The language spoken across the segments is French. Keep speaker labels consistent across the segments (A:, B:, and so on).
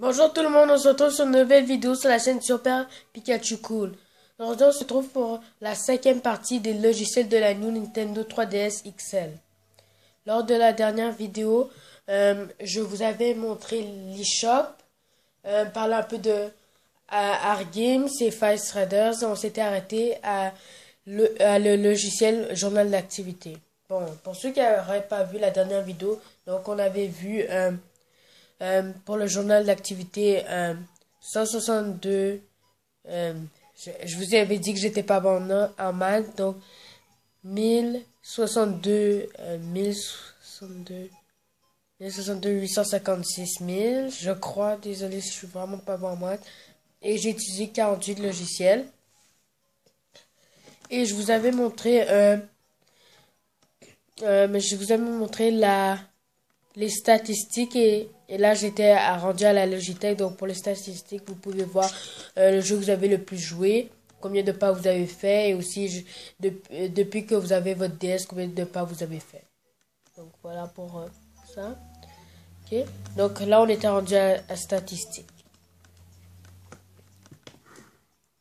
A: Bonjour tout le monde, on se retrouve sur une nouvelle vidéo sur la chaîne Super Pikachu Cool. Aujourd'hui on se retrouve pour la cinquième partie des logiciels de la New Nintendo 3DS XL. Lors de la dernière vidéo, je vous avais montré l'eShop, parlant un peu de Art Games et Five Riders. On s'était arrêté à le logiciel journal d'activité. Bon, pour ceux qui n'auraient pas vu la dernière vidéo, donc on avait vu... pour le journal d'activité 162, je vous avais dit que j'étais pas bon en maths, donc 1062, 856 000, je crois, désolé si je suis vraiment pas bon en maths, et j'ai utilisé 48 logiciels, et je vous avais montré, les statistiques et là j'étais rendu à la Logitech. Donc pour les statistiques vous pouvez voir le jeu que vous avez le plus joué, combien de pas vous avez fait, et aussi depuis que vous avez votre DS combien de pas vous avez fait. Donc voilà pour ça. Ok, donc là on était rendu à statistiques.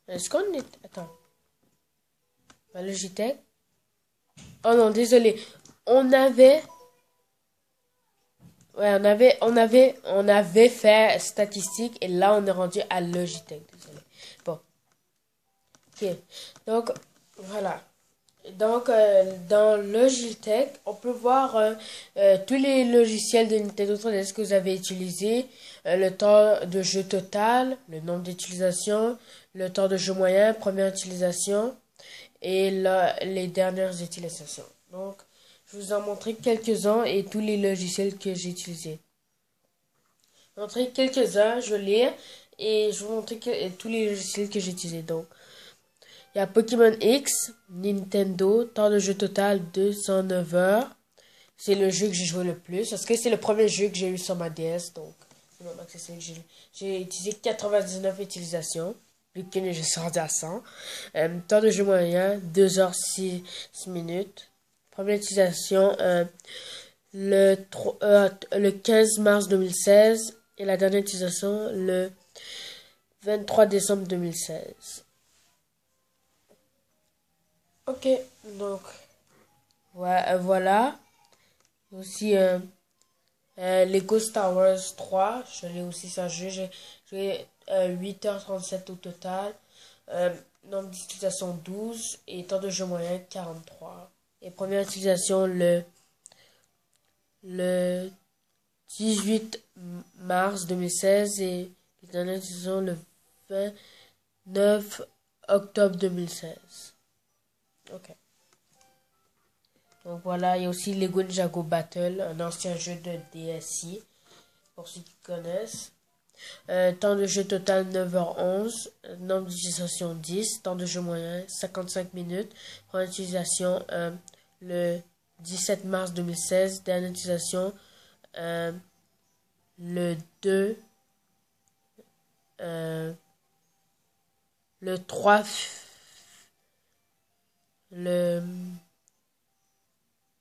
A: Est-ce qu'on est... Attends. La Logitech. Oh non, désolé. On avait... Ouais, on avait fait statistique et là on est rendu à Logitech. Désolé. Bon. Ok. Donc, voilà. Donc, dans Logitech, on peut voir tous les logiciels de Nintendo 3DS que vous avez utilisés, le temps de jeu total, le nombre d'utilisations, le temps de jeu moyen, première utilisation et les dernières utilisations. Donc, je vous en montrer quelques-uns et tous les logiciels que j'ai utilisés. Je vais montrer quelques-uns, je vais lire et je vais vous montrer tous les logiciels que j'ai utilisés. Donc, il y a Pokémon X, Nintendo, temps de jeu total 209 heures. C'est le jeu que j'ai joué le plus parce que c'est le premier jeu que j'ai eu sur ma DS. Donc, j'ai utilisé 99 utilisations, vu que je suis rendu à 100. Temps de jeu moyen, 2h06 minutes. Première utilisation, le 15 mars 2016 et la dernière utilisation le 23 décembre 2016. Ok, donc ouais, voilà. Aussi Lego Star Wars 3, je l'ai aussi ça jeu. J'ai joué 8h37 au total. Nombre d'utilisation 12 et temps de jeu moyen 43. Et première utilisation le 18 mars 2016 et la dernière utilisation le 29 octobre 2016. Ok. Donc voilà, il y a aussi Lego Ninjago Battle, un ancien jeu de DSi, pour ceux qui connaissent. Temps de jeu total 9h11, nombre d'utilisation 10, temps de jeu moyen 55 minutes, première utilisation le 17 mars 2016, dernière utilisation le 2, le 3, le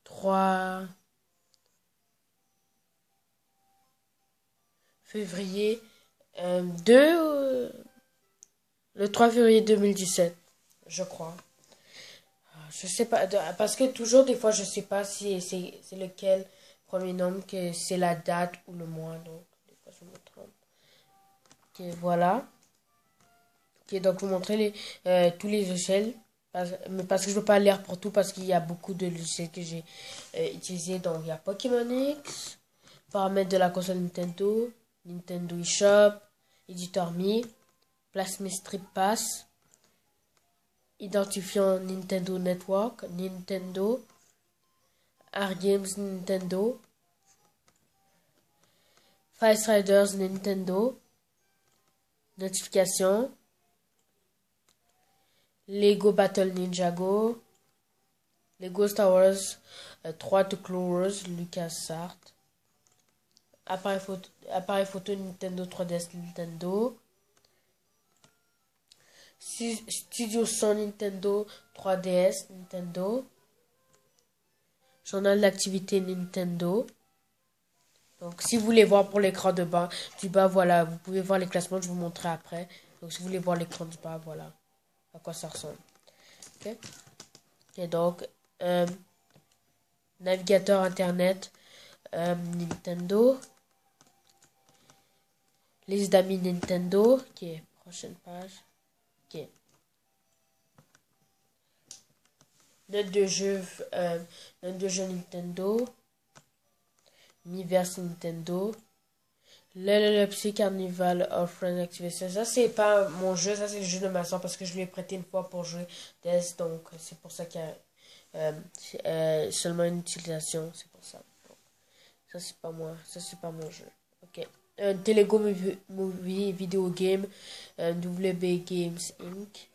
A: 3 février le 3 février 2017, je crois. Je sais pas, parce que toujours des fois je sais pas si c'est lequel premier nombre, que c'est la date ou le mois, donc des fois je me trompe. Ok, voilà. Ok, donc vous montrer tous les logiciels, mais parce que je veux pas lire pour tout parce qu'il y a beaucoup de logiciels que j'ai utilisés. Donc il y a Pokémon X, paramètres de la console Nintendo, Nintendo eShop, Editor Me, Plasma Strip Pass, identifiant Nintendo Network, Nintendo, Art Games Nintendo, Five Riders Nintendo, notification, Lego Battle Ninjago, Lego Star Wars 3 to Clone Wars, LucasArts, appareil photo Nintendo 3DS Nintendo, Studio Son Nintendo 3DS Nintendo, journal d'activité Nintendo, Donc, si vous voulez voir pour l'écran du bas, voilà, vous pouvez voir les classements, je vous montrerai après. Donc, si vous voulez voir l'écran du bas, voilà à quoi ça ressemble. Ok. Et donc, navigateur internet, Nintendo, liste d'amis Nintendo, ok, prochaine page, ok. Note de jeu Nintendo, Miiverse Nintendo, le Psy Carnival of Friends Activation. Ça, c'est pas mon jeu, ça, c'est le jeu de ma soeur parce que je lui ai prêté une fois pour jouer DS, donc c'est pour ça qu'il y a seulement une utilisation, c'est pour ça. Donc, ça, c'est pas moi, ça, c'est pas mon jeu. Ok. Telego Movie Video Game, WB Games Inc.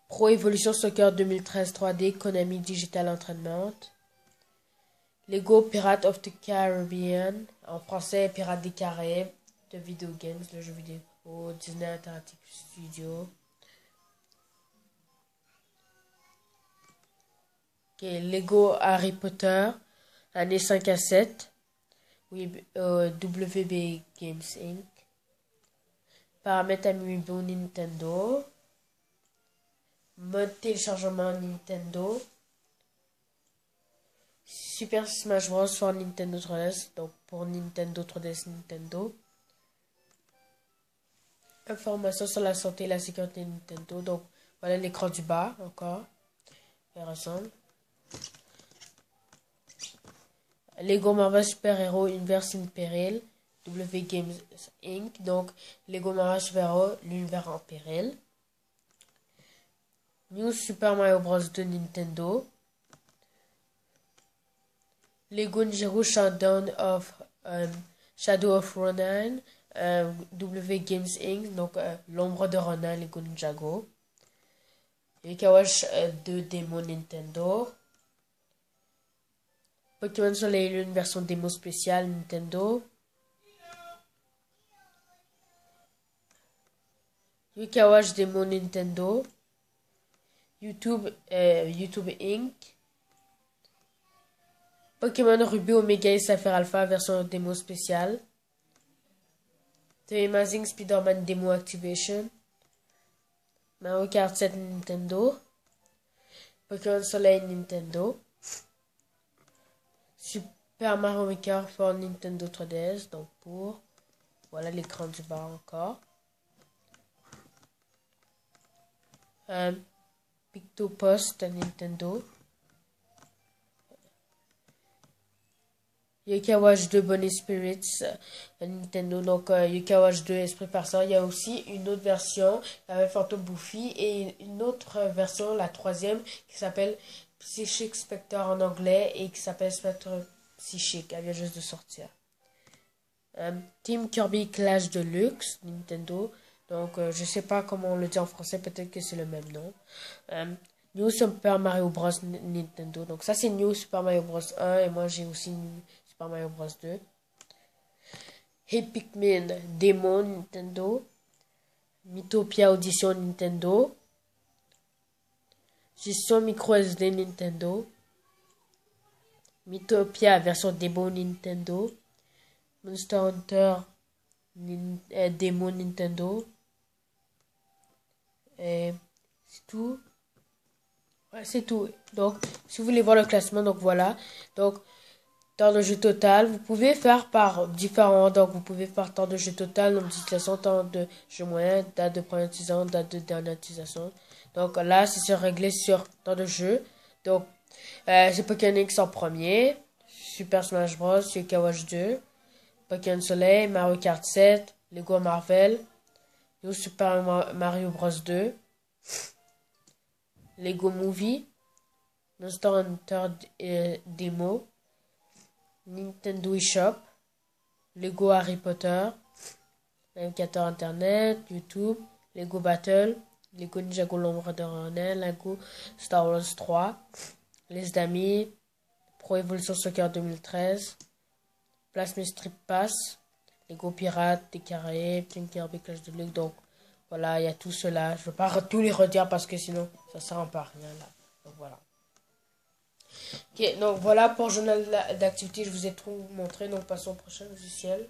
A: Pro Evolution Soccer 2013 3D, Konami Digital Entraînement. Lego Pirates of the Caribbean, en français Pirates des Caraïbes, de Video Games, le jeu vidéo, Disney Interactive Studio. Okay, Lego Harry Potter, année 5 à 7, WB Games Inc. Paramètres Amiibo Nintendo. Mode téléchargement Nintendo. Super Smash Bros. Sur Nintendo 3DS, donc pour Nintendo 3DS Nintendo. Information sur la santé et la sécurité Nintendo, donc voilà l'écran du bas encore. Il ressemble. Lego Marvel Super Hero Universe in Peril, W Games Inc. Donc Lego Marvel Super Hero, l'univers en péril. New Super Mario Bros. 2 Nintendo. Lego Ninjago Shadow of Ronin, W Games Inc. Donc l'ombre de Ronin, Lego Ninjago. Yukawash 2 démo Nintendo. Pokémon Soleil et Lune version démo spéciale Nintendo. Yukawash démo Nintendo. YouTube Inc. Pokémon Ruby Omega et Sapphire Alpha version démo spéciale. The Amazing Spider-Man Demo Activation. Mario Kart 7 Nintendo. Pokémon Soleil Nintendo. Super Mario Maker for Nintendo 3DS. Donc pour... Voilà l'écran du bas encore. Pictopost Nintendo. Yokai Watch 2 Bunny Spirits Nintendo. Donc Yokai Watch 2 Esprit Perçant. Il y a aussi une autre version avec Phantom Buffy et une autre version, la troisième, qui s'appelle Psychic Spectre en anglais et qui s'appelle Spectre Psychic. Elle vient juste de sortir. Team Kirby Clash Deluxe Nintendo. Donc je sais pas comment on le dit en français, peut-être que c'est le même nom. New Super Mario Bros Nintendo. Donc ça c'est New Super Mario Bros 1 et moi j'ai aussi New Super Mario Bros 2. Hey Pikmin Démon Nintendo. Mythopia Audition Nintendo. Gestion micro SD Nintendo. Mythopia version démo Nintendo. Monster Hunter démo Nintendo. Et c'est tout. Ouais, c'est tout. Donc, si vous voulez voir le classement, donc voilà. Donc, temps de jeu total, vous pouvez faire par différents. Donc, vous pouvez faire temps de jeu total, nombre d'utilisation, temps de jeu moyen, date de première utilisation, date de dernière utilisation. Donc, là, c'est réglé sur temps de jeu. Donc, c'est Pokémon X en premier. Super Smash Bros. Yokai Watch 2. Pokémon Soleil, Mario Kart 7. Lego Marvel. New Super Mario Bros 2. Lego Movie, Monster Hunter Demo, Nintendo eShop, Lego Harry Potter, navigateur internet, YouTube, Lego Battle, Lego Ninjago l'ombre de Ronin, Lego Star Wars 3, liste d'amis, Pro Evolution Soccer 2013, Plasma Strip Pass, Lego Pirates des Caraïbes, Team Kirby Clash Deluxe. Donc voilà, il y a tout cela. Je ne veux pas tous les redire parce que sinon, ça ne sert à rien là. Donc voilà. Ok, donc voilà pour journal d'activité, je vous ai tout montré, donc passons au prochain logiciel.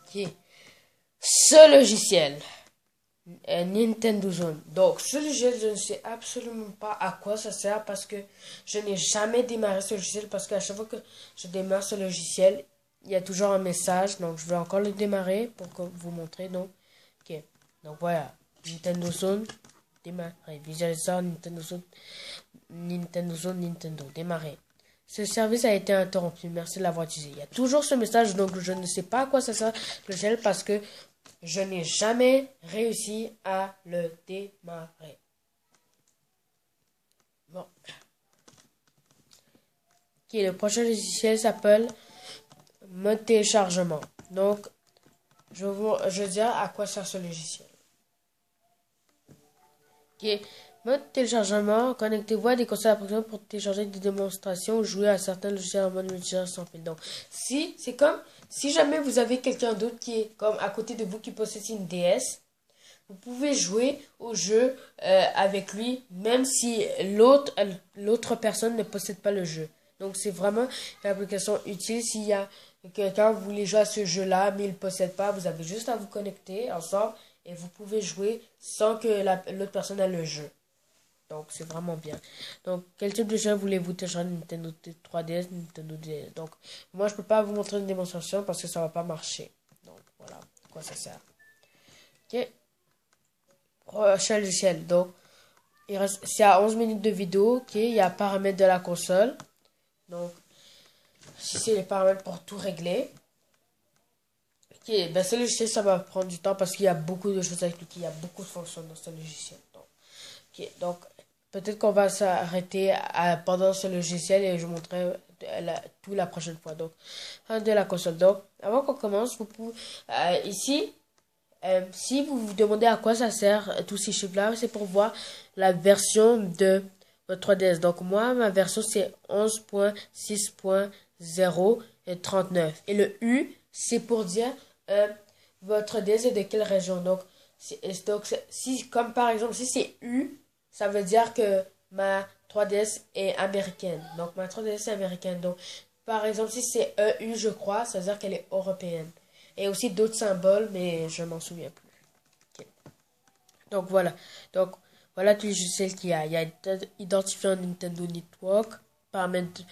A: Ok, ce logiciel, Nintendo Zone. Donc ce logiciel, je ne sais absolument pas à quoi ça sert parce que je n'ai jamais démarré ce logiciel parce qu'à chaque fois que je démarre ce logiciel, il y a toujours un message, donc je vais encore le démarrer pour vous montrer. Donc, ok, donc voilà, Nintendo Zone, démarrer, visualisation, Nintendo Zone, Nintendo, démarrer. Ce service a été interrompu, merci de l'avoir utilisé. Il y a toujours ce message, donc je ne sais pas à quoi ça sert le logiciel parce que je n'ai jamais réussi à le démarrer. Bon. Ok, le prochain logiciel s'appelle mode téléchargement. Donc, je vais dire à quoi sert ce logiciel. Ok, mode téléchargement. Connectez-vous à des consoles d'applications pour télécharger des démonstrations ou jouer à certains logiciels en mode multijoueur sans fil. Donc, c'est comme si jamais vous avez quelqu'un d'autre qui est comme à côté de vous qui possède une DS. Vous pouvez jouer au jeu avec lui, même si l'autre personne ne possède pas le jeu. Donc c'est vraiment une application utile. S'il y a quelqu'un qui voulait jouer à ce jeu-là, mais il ne possède pas, vous avez juste à vous connecter ensemble et vous pouvez jouer sans que l'autre personne ait le jeu. Donc c'est vraiment bien. Donc quel type de jeu voulez-vous télécharger? Nintendo 3DS, Nintendo DS. Donc moi je peux pas vous montrer une démonstration parce que ça va pas marcher. Donc voilà à quoi ça sert. Ok. Prochain logiciel. Donc, c'est à 11 minutes de vidéo. Ok, il y a paramètres de la console. Donc, si c'est les paramètres pour tout régler. Ok, ben ce logiciel, ça va prendre du temps parce qu'il y a beaucoup de choses à expliquer. Il y a beaucoup de fonctions dans ce logiciel. Donc peut-être qu'on va s'arrêter pendant ce logiciel et je vous montrerai tout la prochaine fois. Donc, fin de la console. Donc, avant qu'on commence, vous pouvez, ici, si vous vous demandez à quoi ça sert tous ces chiffres-là, c'est pour voir la version de votre 3DS. Donc moi, ma version c'est 11.6.039. Et le U, c'est pour dire votre DS est de quelle région. Donc, si, comme par exemple, si c'est U, ça veut dire que ma 3DS est américaine. Donc ma 3DS est américaine. Donc, par exemple, si c'est EU, je crois, ça veut dire qu'elle est européenne. Et aussi d'autres symboles, mais je m'en souviens plus. Okay. Donc voilà. Donc voilà tous les logiciels qu'il y a. Il y a identifiant Nintendo Network, paramètres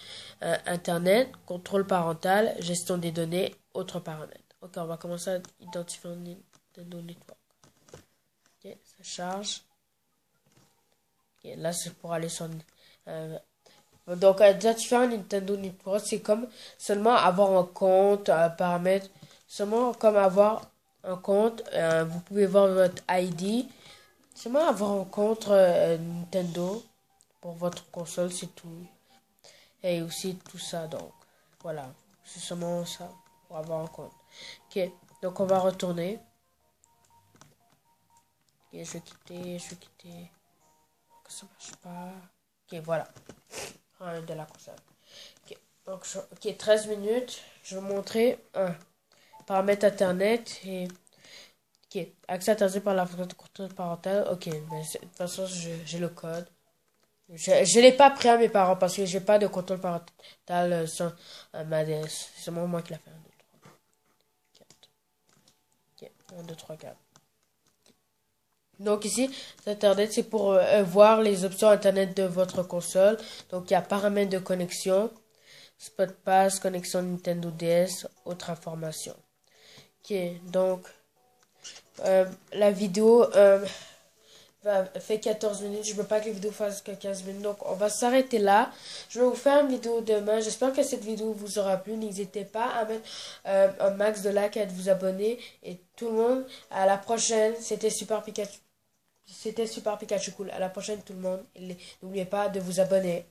A: Internet, contrôle parental, gestion des données, autres paramètres. Ok, on va commencer à identifier Nintendo Network. Ok, ça charge. Ok, là c'est pour aller sur... donc identifier un Nintendo Network, c'est comme seulement avoir un compte, un paramètre. Seulement comme avoir un compte, vous pouvez voir votre ID. Seulement avoir un compte Nintendo pour votre console, c'est tout. Et aussi tout ça, donc voilà. C'est seulement ça pour avoir un compte. Ok, donc on va retourner. Ok, je vais quitter. Que ça marche pas. Ok, voilà. De la console. Ok, donc, ok, 13 minutes. Je vais vous montrer un paramètre internet et ok, accès interdit par la fonction de contrôle parental. Ok, mais de toute façon, j'ai le code. Je l'ai pas pris à mes parents parce que j'ai pas de contrôle parental sans ma DS. C'est seulement moi qui l'a fait. 1, 2, 3, 4. Ok, 1, 2, 3, 4. Donc ici, Internet, c'est pour voir les options Internet de votre console. Donc il y a paramètres de connexion, Spot Pass, connexion Nintendo DS, autres informations. Ok, donc la vidéo fait 14 minutes. Je ne veux pas que les vidéos fassent que 15 minutes. Donc on va s'arrêter là. Je vais vous faire une vidéo demain. J'espère que cette vidéo vous aura plu. N'hésitez pas à mettre un max de likes et à vous abonner. Et tout le monde, à la prochaine. C'était Super Pikachu. C'était Super Pikachu Cool. À la prochaine tout le monde. Et n'oubliez pas de vous abonner.